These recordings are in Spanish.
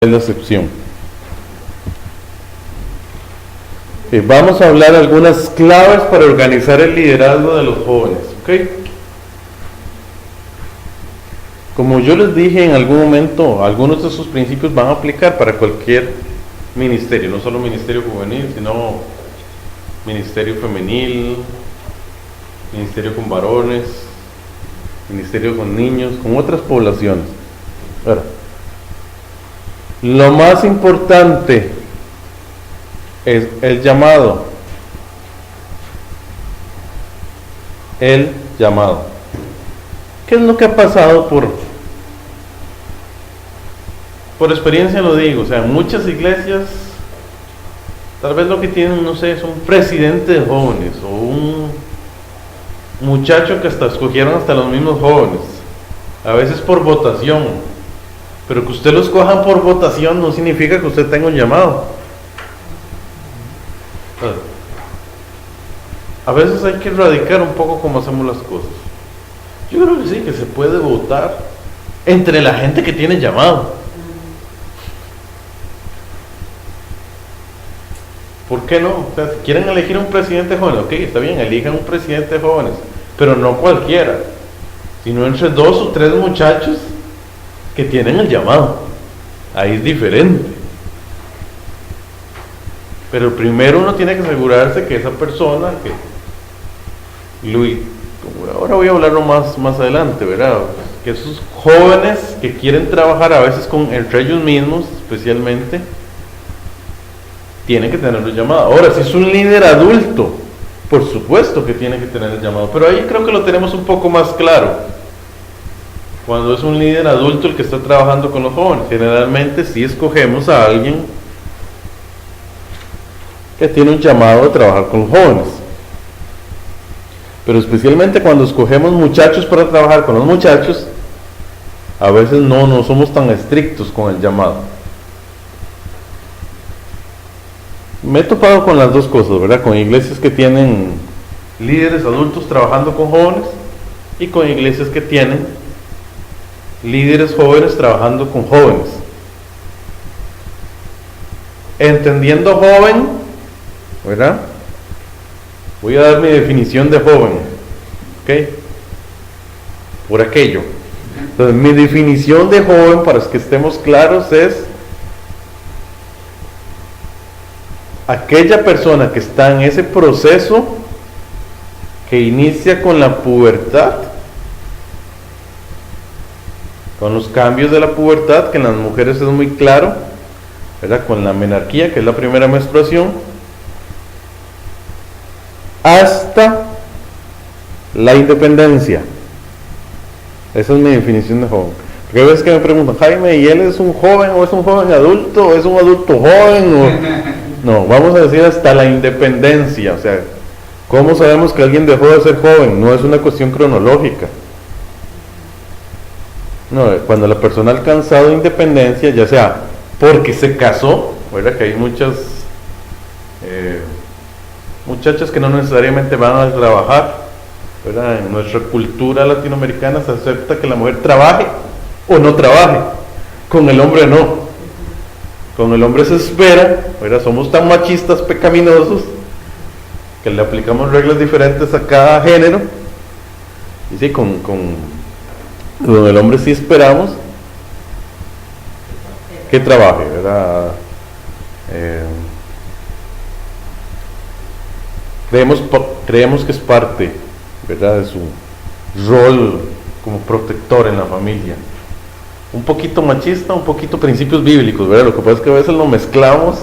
es la excepción. Vamos a hablar algunas claves para organizar el liderazgo de los jóvenes, ¿ok? Como yo les dije en algún momento, algunos de esos principios van a aplicar para cualquier ministerio, no solo ministerio juvenil, sino ministerio femenil, ministerio con varones, ministerio con niños, con otras poblaciones. Ahora, lo más importante es el llamado. El llamado. ¿Qué es lo que ha pasado por experiencia lo digo? O sea, en muchas iglesias, tal vez lo que tienen, no sé, es un presidente de jóvenes o un muchacho que hasta escogieron hasta los mismos jóvenes, a veces por votación. Pero que usted los cojan por votación no significa que usted tenga un llamado. A veces hay que erradicar un poco cómo hacemos las cosas. Yo creo que sí, que se puede votar entre la gente que tiene llamado. ¿Por qué no? O sea, si quieren elegir un presidente joven, ok, está bien, elijan un presidente de jóvenes, pero no cualquiera, sino entre 2 o 3 muchachos que tienen el llamado. Ahí es diferente. Pero primero uno tiene que asegurarse que esa persona, ahora voy a hablarlo más adelante, ¿verdad? Que esos jóvenes que quieren trabajar a veces entre ellos mismos, especialmente, tienen que tener el llamado. Ahora, si es un líder adulto, por supuesto que tiene que tener el llamado, pero ahí creo que lo tenemos un poco más claro. Cuando es un líder adulto el que está trabajando con los jóvenes, generalmente sí escogemos a alguien que tiene un llamado de trabajar con los jóvenes. Pero especialmente cuando escogemos muchachos para trabajar con los muchachos, a veces no somos tan estrictos con el llamado. Me he topado con las dos cosas, ¿verdad? Con iglesias que tienen líderes adultos trabajando con jóvenes y con iglesias que tienen líderes jóvenes trabajando con jóvenes. Entendiendo joven, ¿verdad? Voy a dar mi definición de joven, ¿ok? Por aquello. Entonces, mi definición de joven, para que estemos claros, es aquella persona que está en ese proceso que inicia con la pubertad, con los cambios de la pubertad, que en las mujeres es muy claro, ¿verdad? Con la menarquía, que es la primera menstruación, hasta la independencia. Esa es mi definición de joven. Porque a veces que me preguntan, Jaime, ¿y él es un joven o es un joven adulto o es un adulto joven? No, vamos a decir hasta la independencia. O sea, ¿cómo sabemos que alguien dejó de ser joven? No es una cuestión cronológica. No, cuando la persona ha alcanzado independencia, ya sea porque se casó, ¿verdad? Que hay muchas muchachas que no necesariamente van a trabajar, ¿verdad? En nuestra cultura latinoamericana se acepta que la mujer trabaje o no trabaje. Con el hombre no. Con el hombre se espera, ¿verdad? Somos tan machistas, pecaminosos, que le aplicamos reglas diferentes a cada género. Y sí, con el hombre sí esperamos que trabaje, ¿verdad? Creemos que es parte, ¿verdad?, de su rol como protector en la familia. Un poquito machista, un poquito principios bíblicos, ¿verdad? Lo que pasa es que a veces lo mezclamos.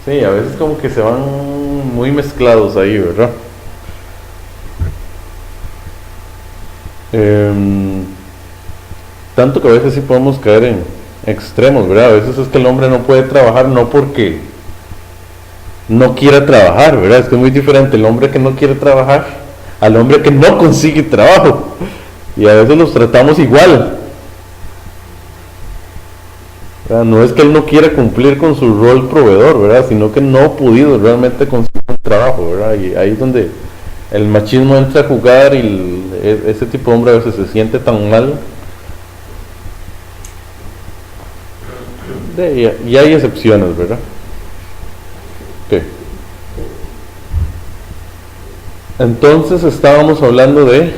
Sí, a veces como que se van muy mezclados ahí, ¿verdad? Tanto que a veces sí podemos caer en extremos, ¿verdad? A veces es que el hombre no puede trabajar no porque no quiera trabajar, ¿verdad? Es que es muy diferente el hombre que no quiere trabajar al hombre que no consigue trabajo, y a veces los tratamos igual, ¿verdad? No es que él no quiera cumplir con su rol proveedor, ¿verdad? Sino que no ha podido realmente conseguir un trabajo, ¿verdad? Y ahí es donde el machismo entra a jugar y ese tipo de hombre a veces se siente tan mal Y hay excepciones, ¿verdad? Ok. Entonces estábamos hablando de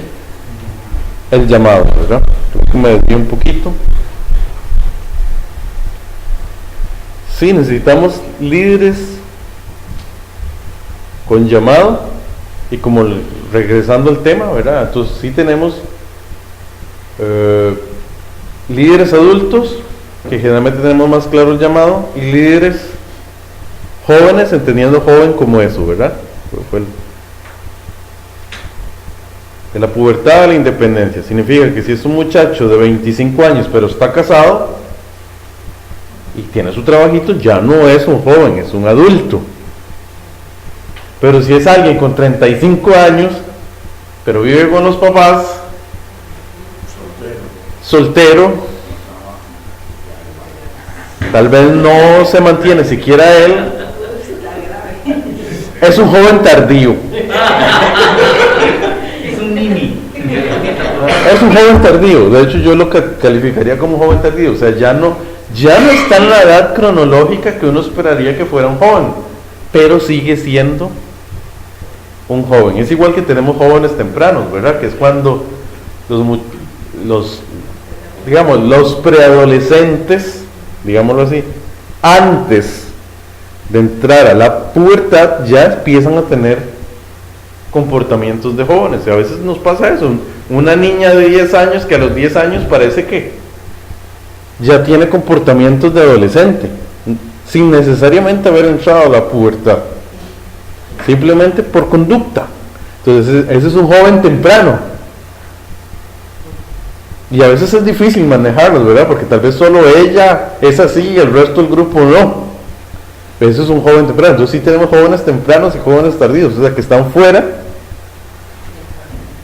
el llamado, ¿verdad? Creo que me desvié un poquito. Sí, necesitamos líderes con llamado, y como regresando al tema, ¿verdad? Entonces sí tenemos líderes adultos, que generalmente tenemos más claro el llamado, y líderes jóvenes, entendiendo joven como eso, ¿verdad? Fue de la pubertad a la independencia. Significa que si es un muchacho de 25 años pero está casado y tiene su trabajito, ya no es un joven, es un adulto. Pero si es alguien con 35 años pero vive con los papás, soltero, tal vez no se mantiene siquiera él, es un joven tardío. Es un joven tardío. De hecho, yo lo calificaría como joven tardío. O sea, ya no está en la edad cronológica que uno esperaría que fuera un joven, pero sigue siendo un joven. Es igual que tenemos jóvenes tempranos, ¿verdad? Que es cuando los preadolescentes, digámoslo así, antes de entrar a la pubertad, ya empiezan a tener comportamientos de jóvenes. Y a veces nos pasa eso. Una niña de 10 años que a los 10 años parece que ya tiene comportamientos de adolescente, sin necesariamente haber entrado a la pubertad, simplemente por conducta. Entonces ese es un joven temprano, y a veces es difícil manejarlos, ¿verdad? Porque tal vez solo ella es así y el resto del grupo no. Ese es un joven temprano. Entonces sí tenemos jóvenes tempranos y jóvenes tardíos, o sea, que están fuera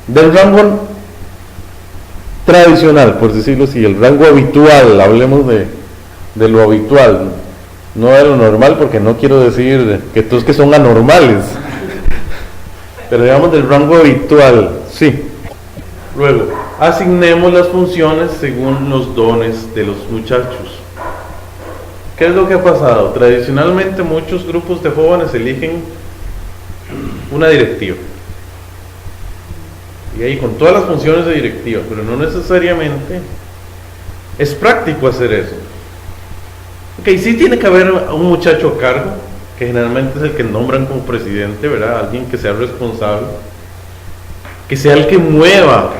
del rango tradicional, por decirlo así, el rango habitual. Hablemos de lo habitual, no de lo normal, porque no quiero decir que todos que son anormales, pero digamos del rango habitual, sí. Luego, asignemos las funciones según los dones de los muchachos. ¿Qué es lo que ha pasado? Tradicionalmente muchos grupos de jóvenes eligen una directiva, y ahí con todas las funciones de directiva, pero no necesariamente es práctico hacer eso. Ok, sí tiene que haber un muchacho a cargo, que generalmente es el que nombran como presidente, ¿verdad? Alguien que sea responsable, que sea el que mueva,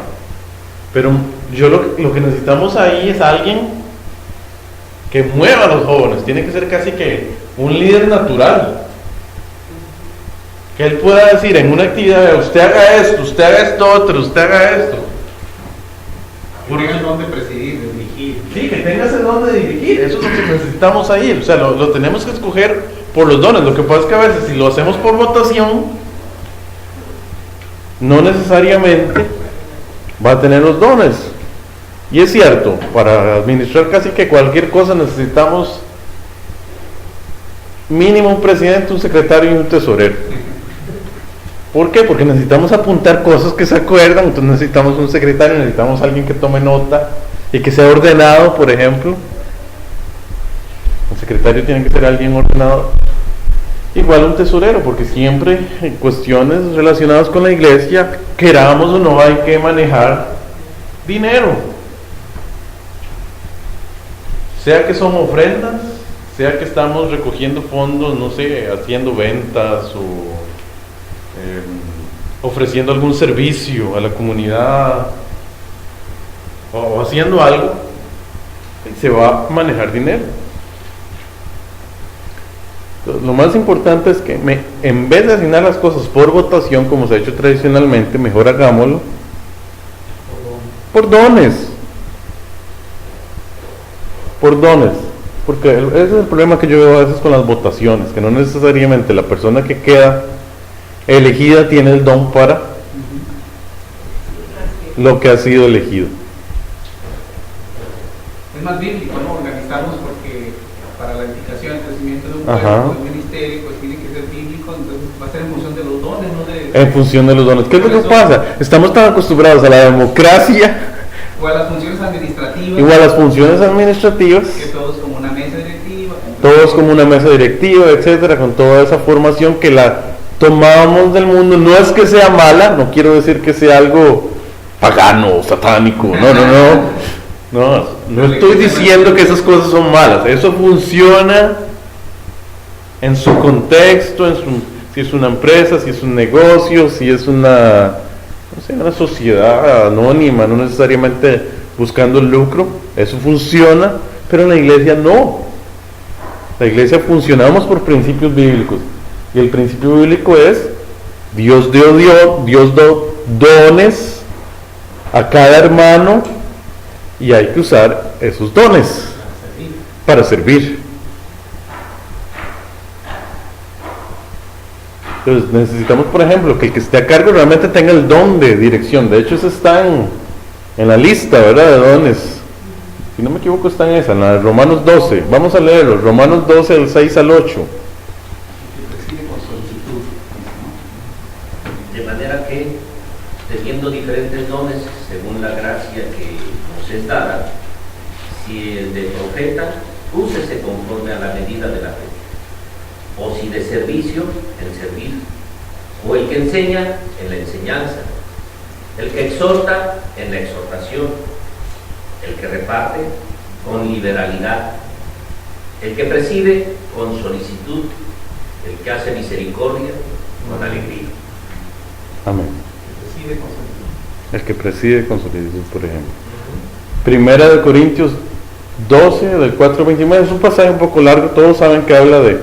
pero lo que necesitamos ahí es alguien que mueva a los jóvenes. Tiene que ser casi que un líder natural, que él pueda decir en una actividad: usted haga esto otro, usted haga esto. Que tenga el don de presidir, de dirigir. Sí, que tenga ese don de dirigir. Eso es lo que necesitamos ahí. O sea, lo tenemos que escoger por los dones. Lo que pasa es que a veces, si lo hacemos por votación, no necesariamente va a tener los dones. Y es cierto, para administrar casi que cualquier cosa necesitamos mínimo un presidente, un secretario y un tesorero. ¿Por qué? Porque necesitamos apuntar cosas que se acuerdan. Entonces necesitamos un secretario, necesitamos alguien que tome nota y que sea ordenado, por ejemplo. El secretario tiene que ser alguien ordenado. Igual un tesorero, porque siempre en cuestiones relacionadas con la iglesia, queramos o no, hay que manejar dinero. Sea que son ofrendas, sea que estamos recogiendo fondos, no sé, haciendo ventas o ofreciendo algún servicio a la comunidad o haciendo algo, se va a manejar dinero. Entonces, lo más importante es que en vez de asignar las cosas por votación, como se ha hecho tradicionalmente, mejor hagámoslo por dones. Por dones, porque ese es el problema que yo veo a veces con las votaciones, que no necesariamente la persona que queda elegida tiene el don para lo que ha sido elegido. Es más bíblico, ¿no? Organizarnos, porque para la edificación, el crecimiento de un pueblo, el ministerio, pues tiene que ser bíblico. Entonces va a ser en función de los dones, ¿no? En función de los dones. ¿Qué es lo que pasa? Estamos tan acostumbrados a la democracia o a las funciones administrativas, igual a las funciones administrativas, que todos como una mesa de todo es como una mesa directiva, etcétera, con toda esa formación que la tomamos del mundo. No es que sea mala, no quiero decir que sea algo pagano, satánico, no estoy diciendo que esas cosas son malas. Eso funciona en su contexto, si es una empresa, si es un negocio, si es una sociedad anónima, no necesariamente buscando el lucro. Eso funciona, pero en la iglesia no. La iglesia funcionamos por principios bíblicos, y el principio bíblico es: Dios dio dones a cada hermano, y hay que usar esos dones para servir. Entonces necesitamos, por ejemplo, que el que esté a cargo realmente tenga el don de dirección. De hecho, eso está en la lista, ¿verdad?, de dones. Si no me equivoco, está en esa, en la de Romanos 12. Vamos a leerlo, Romanos 12, del 6 al 8. De manera que, teniendo diferentes dones según la gracia que nos es dada, si el de profeta, úsese conforme a la medida de la fe, o si de servicio, en servir, o el que enseña, en la enseñanza, el que exhorta, en la exhortación, el que reparte, con liberalidad, el que preside, con solicitud, el que hace misericordia, con alegría. Amén. El El que preside con solicitud, por ejemplo. Primera de Corintios 12, del 4 al 29, es un pasaje un poco largo. Todos saben que habla de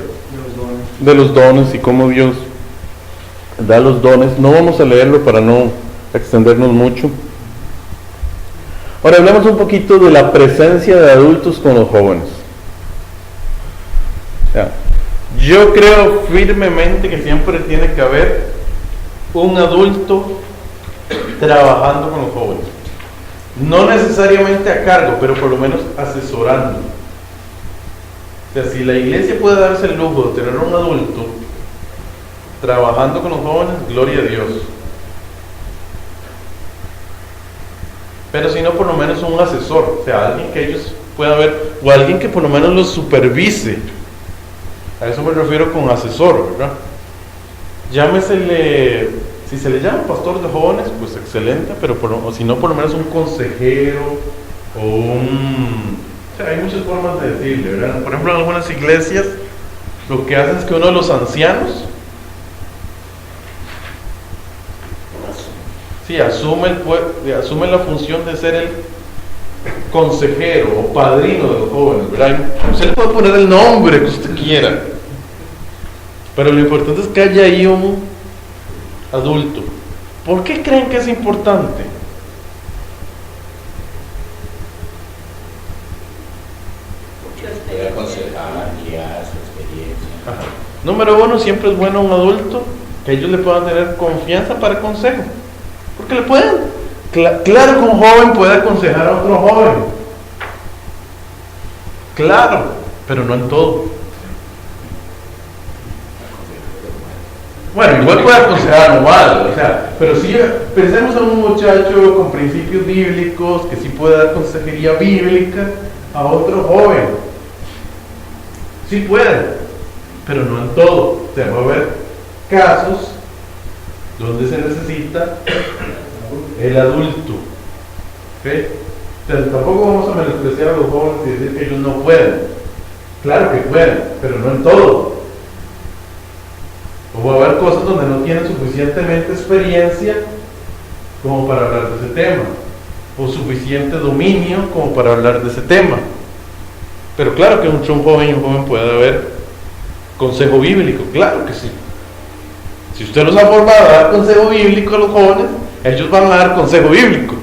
los dones y cómo Dios da los dones. No vamos a leerlo para no extendernos mucho. Ahora hablemos un poquito de la presencia de adultos con los jóvenes. Yo creo firmemente que siempre tiene que haber un adulto trabajando con los jóvenes. No necesariamente a cargo, pero por lo menos asesorando. O sea, si la iglesia puede darse el lujo de tener un adulto trabajando con los jóvenes, gloria a Dios. Pero si no, por lo menos un asesor, o sea, alguien que ellos puedan ver, o alguien que por lo menos los supervise. A eso me refiero con asesor, ¿verdad? Llámesele, si se le llama pastor de jóvenes, pues excelente, pero o si no, por lo menos un consejero, o o sea, hay muchas formas de decirle, ¿verdad? Por ejemplo, en algunas iglesias, lo que hacen es que uno de los ancianos, asume la función de ser el consejero o padrino de los jóvenes, ¿verdad? Usted le puede poner el nombre que usted quiera, pero lo importante es que haya ahí un adulto. ¿Por qué creen que es importante? Porque puede aconsejar, guiar su experiencia. Ajá. Número uno, siempre es bueno un adulto que ellos le puedan tener confianza para consejo. Porque le pueden. Claro que un joven puede aconsejar a otro joven. Claro, pero no en todo. Bueno, igual puede aconsejar mal, o sea, pero si pensemos en un muchacho con principios bíblicos que sí puede dar consejería bíblica a otro joven. Sí puede, pero no en todo. O sea, va a haber casos donde se necesita el adulto. ¿Okay? O sea, tampoco vamos a menospreciar a los jóvenes y decir que ellos no pueden. Claro que pueden, pero no en todo. O va a haber cosas donde no tienen suficientemente experiencia como para hablar de ese tema, o suficiente dominio como para hablar de ese tema. Pero claro que entre un joven y un joven puede haber consejo bíblico, claro que sí. Si usted los ha formado a dar consejo bíblico a los jóvenes, ellos van a dar consejo bíblico,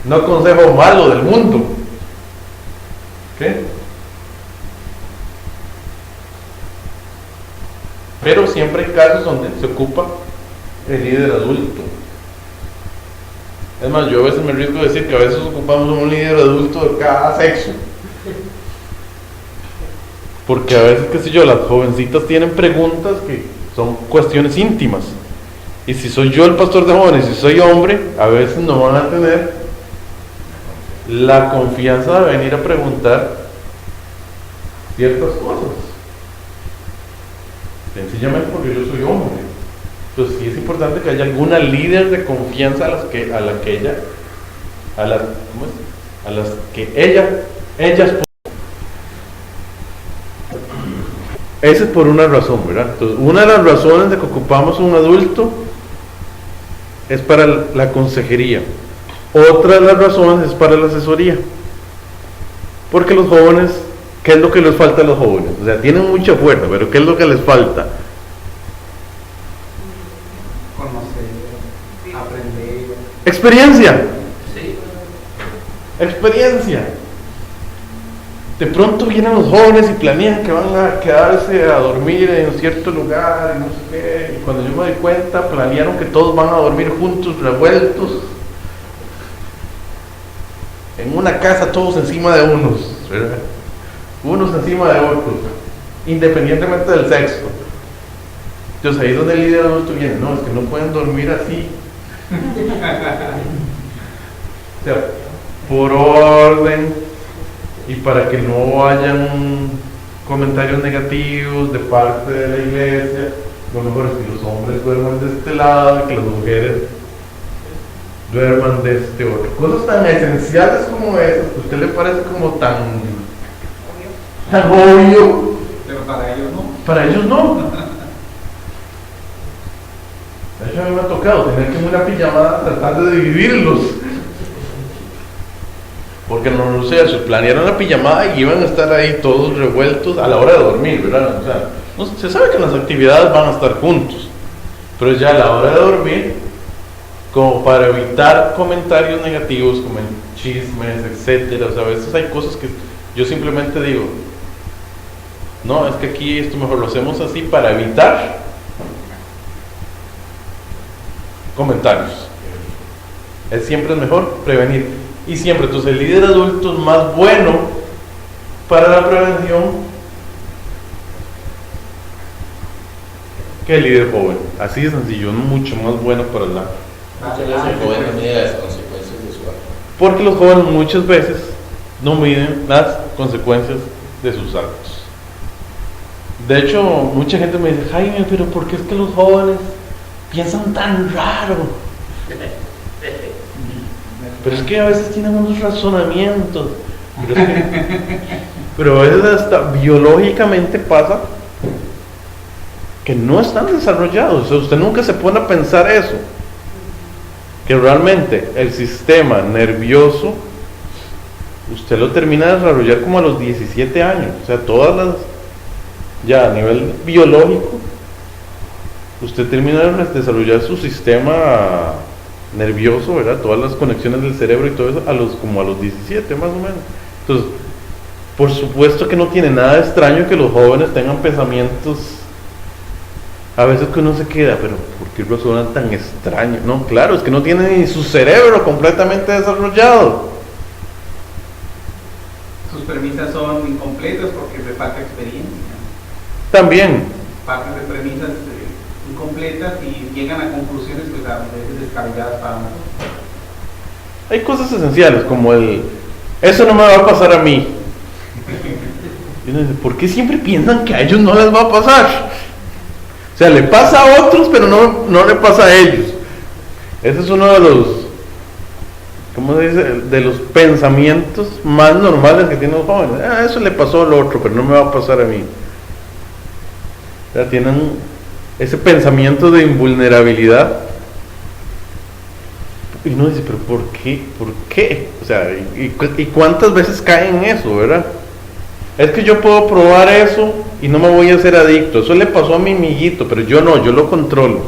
no consejo malo del mundo. ¿Okay? Pero siempre hay casos donde se ocupa el líder adulto. Es más, yo a veces me arriesgo a decir que a veces ocupamos un líder adulto de cada sexo. Porque a veces, qué sé yo, las jovencitas tienen preguntas que son cuestiones íntimas. Y si soy yo el pastor de jóvenes, si soy hombre, a veces no van a tener la confianza de venir a preguntar ciertas cosas. Sencillamente porque yo soy hombre. Entonces sí es importante que haya alguna líder de confianza a las que ellas. Esa es por una razón, ¿verdad? Entonces, una de las razones de que ocupamos un adulto es para la consejería. Otra de las razones es para la asesoría. Porque los jóvenes, ¿qué es lo que les falta a los jóvenes? O sea, tienen mucha fuerza, pero ¿qué es lo que les falta? Conocer, aprender. Experiencia. Sí. Experiencia. De pronto vienen los jóvenes y planean que van a quedarse a dormir en cierto lugar y no sé qué. Y cuando yo me doy cuenta, planearon que todos van a dormir juntos, revueltos, en una casa, todos encima de unos, ¿verdad? Unos encima de otros, independientemente del sexo. Entonces ahí es donde el líder adulto viene. No, es que no pueden dormir así. O sea, por orden y para que no hayan comentarios negativos de parte de la iglesia, lo mejor es que los hombres duerman de este lado y que las mujeres duerman de este otro. Cosas tan esenciales como esas, que a usted le parece como tan obvio, Pero para ellos no. para ellos no. De hecho a mí me ha tocado tener que en una pijamada tratar de dividirlos, porque no sé, se planearon la pijamada y iban a estar ahí todos revueltos a la hora de dormir, ¿verdad? O sea, no, se sabe que las actividades van a estar juntos, pero ya a la hora de dormir, como para evitar comentarios negativos, como chismes, etcétera. O sea, a veces hay cosas que yo simplemente digo, no, es que aquí esto mejor lo hacemos así para evitar comentarios. Siempre es mejor prevenir. Y siempre, entonces el líder adulto es más bueno para la prevención que el líder joven. Así de sencillo, es mucho más bueno para la... Muchas veces el joven no mide las consecuencias de su acto. Porque los jóvenes muchas veces no miden las consecuencias de sus actos. De hecho, mucha gente me dice, Jaime, pero ¿por qué es que los jóvenes piensan tan raro? Pero es que a veces tienen unos razonamientos. Pero a veces hasta biológicamente pasa que no están desarrollados. O sea, usted nunca se pone a pensar eso. Que realmente el sistema nervioso usted lo termina de desarrollar como a los 17 años. O sea, todas las... Ya a nivel biológico, usted termina de desarrollar su sistema nervioso, ¿verdad? Todas las conexiones del cerebro y todo eso como a los 17 más o menos. Entonces, por supuesto que no tiene nada de extraño que los jóvenes tengan pensamientos a veces que uno se queda, pero ¿por qué razonan tan extraño? No, claro, es que no tienen ni su cerebro completamente desarrollado. Sus premisas son incompletas porque le falta experiencia. También. Parten de premisas incompletas y llegan a conclusiones pues a veces descabelladas para nosotros. Hay cosas esenciales como eso no me va a pasar a mí. Y uno dice, ¿por qué siempre piensan que a ellos no les va a pasar? O sea, le pasa a otros, pero no le pasa a ellos. Ese es uno de los, ¿cómo se dice? De los pensamientos más normales que tienen los jóvenes. Eso le pasó al otro, pero no me va a pasar a mí. O sea, tienen ese pensamiento de invulnerabilidad. Y uno dice, pero ¿por qué? ¿Por qué? O sea, ¿y cuántas veces caen en eso, verdad? Es que yo puedo probar eso y no me voy a hacer adicto. Eso le pasó a mi amiguito, pero yo no, yo lo controlo.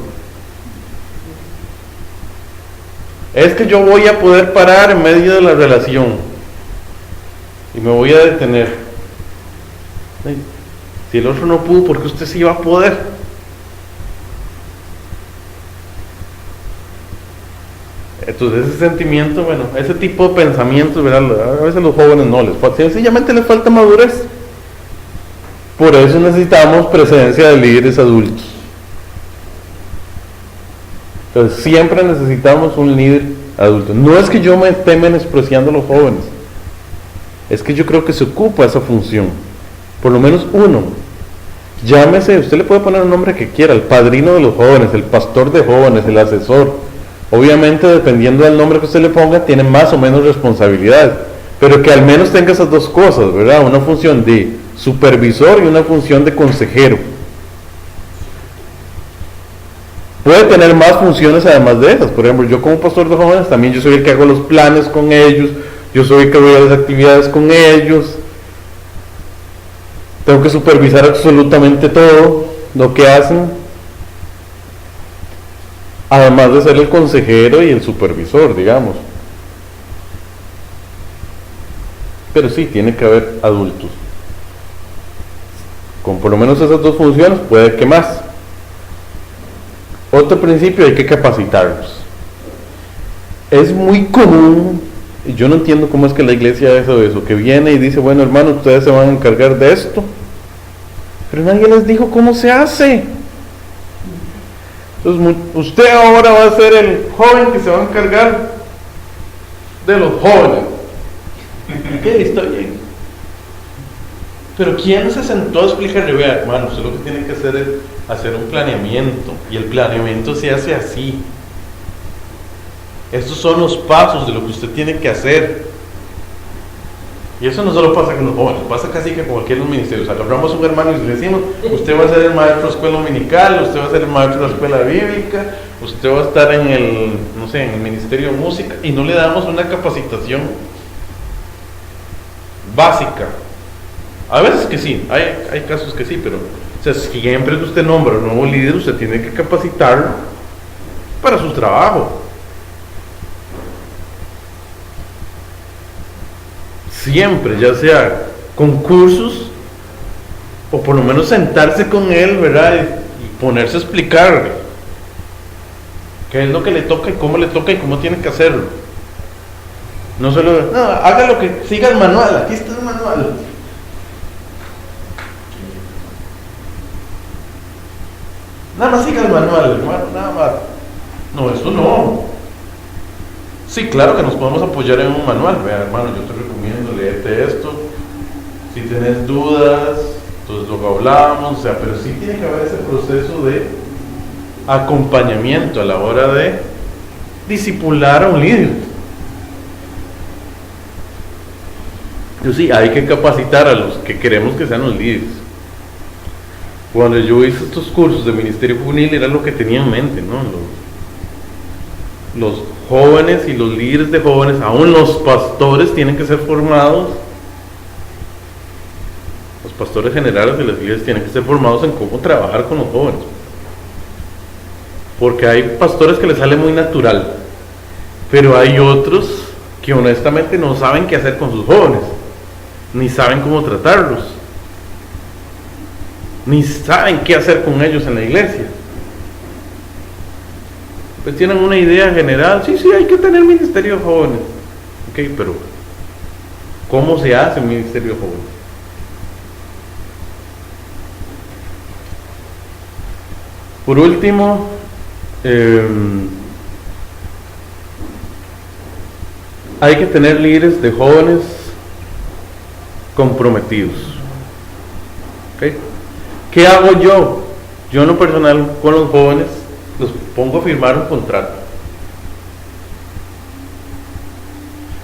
Es que yo voy a poder parar en medio de la relación y me voy a detener. Si el otro no pudo, ¿por qué usted sí va a poder? Entonces ese sentimiento, bueno, ese tipo de pensamientos, ¿verdad? A veces a los jóvenes no les falta, sencillamente les falta madurez. Por eso necesitamos presencia de líderes adultos. Entonces siempre necesitamos un líder adulto. No es que yo me esté menospreciando a los jóvenes, es que yo creo que se ocupa esa función. por lo menos uno. Llámese, usted le puede poner un nombre que quiera, el padrino de los jóvenes, el pastor de jóvenes, el asesor. Obviamente, dependiendo del nombre que usted le ponga, tiene más o menos responsabilidad, pero que al menos tenga esas dos cosas, ¿verdad? Una función de supervisor y una función de consejero. Puede tener más funciones además de esas. Por ejemplo, yo como pastor de jóvenes también yo soy el que hago los planes con ellos, yo soy el que voy a las actividades con ellos, tengo que supervisar absolutamente todo lo que hacen, además de ser el consejero y el supervisor, digamos. Pero sí, tiene que haber adultos con por lo menos esas dos funciones, puede que más. Otro principio, hay que capacitarlos. Es muy común, y yo no entiendo cómo es que la iglesia hace eso, que viene y dice, bueno hermano, ustedes se van a encargar de esto, pero nadie les dijo cómo se hace. Entonces, usted ahora va a ser el joven que se va a encargar de los jóvenes. Ok, está bien. Pero ¿quién se sentó a explicarle? Vea, hermano, usted lo que tiene que hacer es hacer un planeamiento, y el planeamiento se hace así. Estos son los pasos de lo que usted tiene que hacer. Y eso no solo pasa con los jóvenes, pasa casi que con cualquier ministerio. Agarramos a un hermano y le decimos, usted va a ser el maestro de escuela dominical, usted va a ser el maestro de la escuela bíblica, usted va a estar en el, no sé, en el ministerio de música, y no le damos una capacitación básica. A veces que sí, hay casos que sí, pero o sea, siempre que usted nombra un nuevo líder, usted tiene que capacitarlo para su trabajo. Siempre, ya sea con cursos o por lo menos sentarse con él, ¿verdad? Y ponerse a explicarle qué es lo que le toca y cómo tiene que hacerlo. No solo, no, haga lo que siga el manual, aquí está el manual. Nada más siga el manual, hermano, nada más. No, eso no. Sí, claro que nos podemos apoyar en un manual. Vea, hermano, yo te recomiendo, léete esto. Si tenés dudas, entonces luego hablamos, o sea, pero sí tiene que haber ese proceso de acompañamiento a la hora de discipular a un líder. Yo sí, hay que capacitar a los que queremos que sean los líderes. Cuando yo hice estos cursos de ministerio juvenil era lo que tenía en mente, ¿no? Los jóvenes y los líderes de jóvenes, aún los pastores tienen que ser formados. Los pastores generales de las iglesias tienen que ser formados en cómo trabajar con los jóvenes. Porque hay pastores que les sale muy natural, pero hay otros que honestamente no saben qué hacer con sus jóvenes, ni saben cómo tratarlos, ni saben qué hacer con ellos en la iglesia. Pues tienen una idea general, sí, hay que tener ministerio de jóvenes. Ok, pero ¿cómo se hace un ministerio de jóvenes? Por último, hay que tener líderes de jóvenes comprometidos. ¿Okay? ¿Qué hago yo? Yo en lo personal con los jóvenes los pongo a firmar un contrato.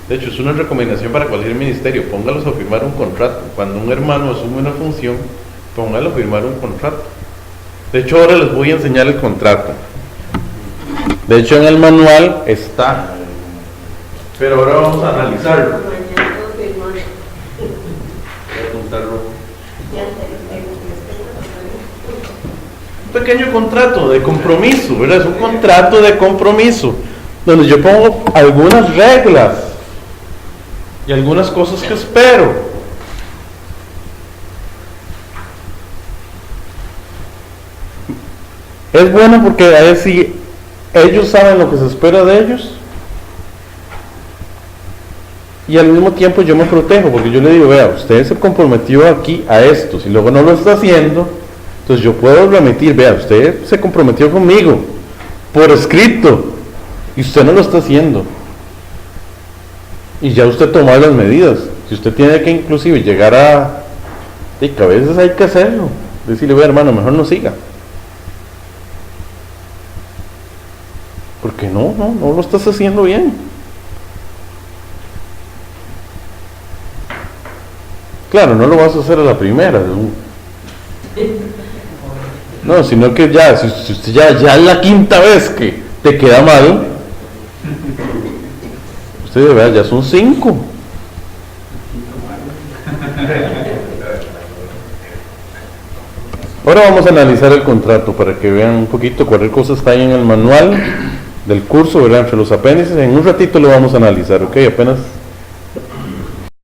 De hecho, es una recomendación para cualquier ministerio, póngalos a firmar un contrato. Cuando un hermano asume una función, póngalo a firmar un contrato. De hecho, ahora les voy a enseñar el contrato. De hecho, en el manual está, pero ahora vamos a analizarlo. Voy a contarlo. Un pequeño contrato de compromiso, ¿verdad? Es un contrato de compromiso donde yo pongo algunas reglas y algunas cosas que espero. Es bueno porque a ver si ellos saben lo que se espera de ellos y al mismo tiempo yo me protejo, porque yo le digo, vea, usted se comprometió aquí a esto, si luego no lo está haciendo, entonces yo puedo remitir, vea, usted se comprometió conmigo por escrito y usted no lo está haciendo, y ya usted tomó las medidas. Si usted tiene que inclusive llegar Y que a veces hay que hacerlo. Decirle, vea hermano, mejor no siga. Porque no lo estás haciendo bien. Claro, no lo vas a hacer a la primera. No, sino que ya, si usted ya es la quinta vez que te queda mal, usted vea, ya son 5. Ahora vamos a analizar el contrato para que vean un poquito. Cualquier cosa está ahí en el manual del curso, ¿verdad? Entre los apéndices. En un ratito lo vamos a analizar, ¿ok? Apenas